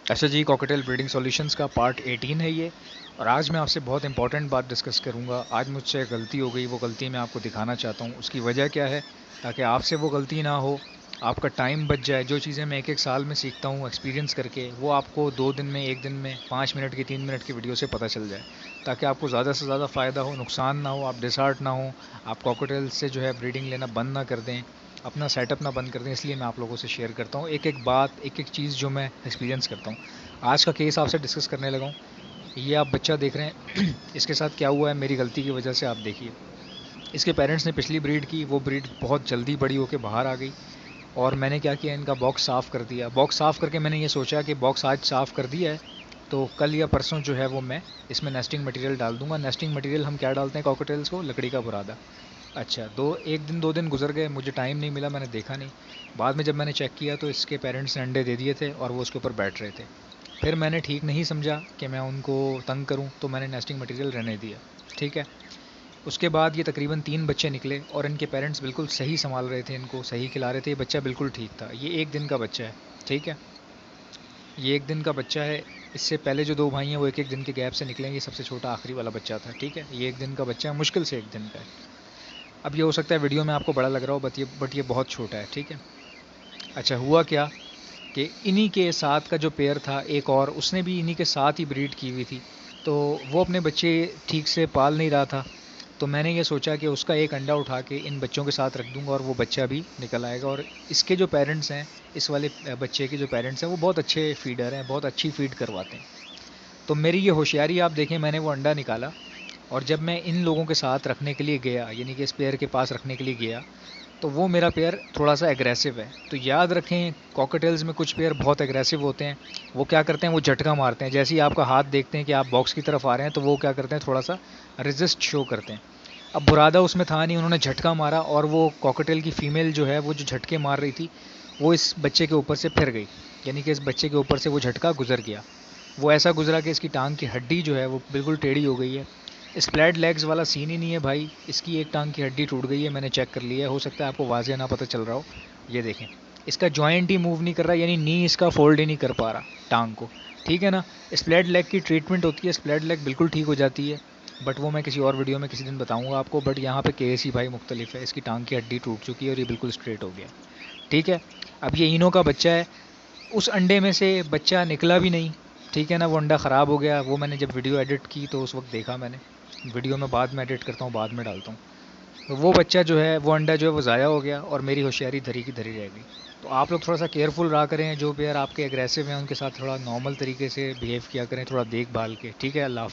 अच्छा जी, cocktail breeding solutions का part 18 है ये। और आज मैं आपसे बहुत इंपॉर्टेंट बात डिस्कस करूंगा। आज मुझसे गलती हो गई, वो गलती मैं आपको दिखाना चाहता हूँ। उसकी वजह क्या है, ताकि आपसे वो गलती ना हो, आपका टाइम बच जाए। जो चीज़ें मैं एक एक साल में सीखता हूँ एक्सपीरियंस करके, वो आपको 2 दिन में, 1 दिन में, 5 मिनट की, 3 मिनट की वीडियो से पता चल जाए, ताकि आपको ज़्यादा से ज़्यादा फ़ायदा हो, नुकसान ना हो, आप डिसहार्ट ना हो, आप कॉकटेल से जो है ब्रीडिंग लेना बंद ना कर दें, अपना सेटअप ना बंद कर दें। इसलिए मैं आप लोगों से शेयर करता हूँ एक एक बात, एक एक चीज़ जो मैं एक्सपीरियंस करता हूँ। आज का केस आपसे डिस्कस करने लगा हूँ। ये आप बच्चा देख रहे हैं इसके साथ क्या हुआ है मेरी गलती की वजह से, आप देखिए। इसके पेरेंट्स ने पिछली ब्रीड की, वो ब्रीड बहुत जल्दी बड़ी होकर बाहर आ गई। और मैंने क्या किया, इनका बॉक्स साफ़ कर दिया। बॉक्स साफ़ करके मैंने ये सोचा कि बॉक्स आज साफ़ कर दिया है तो कल या परसों जो है वो मैं इसमें नेस्टिंग मटेरियल डाल दूंगा। नेस्टिंग मटेरियल हम क्या डालते हैं कॉकटेल्स को, लकड़ी का बुरादा। अच्छा, 1 दिन 2 दिन गुजर गए, मुझे टाइम नहीं मिला, मैंने देखा नहीं। बाद में जब मैंने चेक किया तो इसके पेरेंट्स ने अंडे दे दिए थे और वो उसके ऊपर बैठ रहे थे। फिर मैंने ठीक नहीं समझा कि मैं उनको तंग करूं, तो मैंने नेस्टिंग मटेरियल रहने दिया। ठीक है। उसके बाद ये तकरीबन 3 बच्चे निकले और इनके पेरेंट्स बिल्कुल सही संभाल रहे थे, इनको सही खिला रहे थे। ये बच्चा बिल्कुल ठीक था। ये 1 दिन का बच्चा है। ठीक है। ये 1 दिन का बच्चा है। इससे पहले जो 2 भाई हैं वो 1 1 दिन के गैप से निकले। ये सबसे छोटा आखिरी वाला बच्चा था। ठीक है। ये 1 दिन का बच्चा है, मुश्किल से 1 दिन का है। अब ये हो सकता है वीडियो में आपको बड़ा लग रहा हो, बट ये बहुत छोटा है। ठीक है। अच्छा, हुआ क्या कि इन्हीं के साथ का जो पेयर था एक और, उसने भी इन्हीं के साथ ही ब्रीड की हुई थी। तो वो अपने बच्चे ठीक से पाल नहीं रहा था। तो मैंने ये सोचा कि उसका एक अंडा उठा के इन बच्चों के साथ रख दूंगा और वो बच्चा भी निकल आएगा। और इसके जो पेरेंट्स हैं, इस वाले बच्चे के जो पेरेंट्स हैं, वो बहुत अच्छे फीडर हैं, बहुत अच्छी फीड करवाते हैं। तो मेरी ये होशियारी आप देखें, मैंने वो अंडा निकाला और जब मैं इन लोगों के साथ रखने के लिए गया, यानी कि इस पेयर के पास रखने के लिए गया, तो वो मेरा पेयर थोड़ा सा एग्रेसिव है। तो याद रखें, कॉकटेल्स में कुछ पेयर बहुत एग्रेसिव होते हैं। वो क्या करते हैं, वो झटका मारते हैं। जैसे ही आपका हाथ देखते हैं कि आप बॉक्स की तरफ आ रहे हैं, तो वो क्या करते हैं, थोड़ा सा रेजिस्ट शो करते हैं। अब बुरादा उसमें था नहीं, उन्होंने झटका मारा और वो कॉकटेल की फ़ीमेल जो है, वो जो झटके मार रही थी, वो इस बच्चे के ऊपर से फिर गई। यानी कि इस बच्चे के ऊपर से वो झटका गुजर गया। वो ऐसा गुजरा कि इसकी टांग की हड्डी जो है वो बिल्कुल टेढ़ी हो गई है। स्प्लैट लेग्स वाला सीन ही नहीं है भाई, इसकी एक टांग की हड्डी टूट गई है, मैंने चेक कर लिया है। हो सकता है आपको वाज़े ना पता चल रहा हो। ये देखें, इसका जॉइंट ही मूव नहीं कर रहा, यानी नी इसका फोल्ड ही नहीं कर पा रहा टांग को। ठीक है ना। स्प्लैट लेग की ट्रीटमेंट होती है, स्प्लैट लेग बिल्कुल ठीक हो जाती है, बट वो मैं किसी और वीडियो में किसी दिन बताऊंगा आपको। बट यहाँ पे केस ही भाई मुख्तलिफ है। इसकी टांग की हड्डी टूट चुकी है और ये बिल्कुल स्ट्रेट हो गया। ठीक है। अब ये इनो का बच्चा है। उस अंडे में से बच्चा निकला भी नहीं। ठीक है ना। वो अंडा ख़राब हो गया। वो मैंने जब वीडियो एडिट की तो उस वक्त देखा मैंने। वीडियो में बाद में एडिट करता हूँ, बाद में डालता हूँ। तो वो बच्चा जो है, वो अंडा जो है वो ज़ाया हो गया और मेरी होशियारी धरी की धरी रह गई। तो आप लोग थोड़ा सा केयरफुल रहा करें। जो पेयर आपके एग्रेसिव हैं उनके साथ थोड़ा नॉर्मल तरीके से बिहेव किया करें, थोड़ा देखभाल के। ठीक है। अल्लाह हाफ़िज़।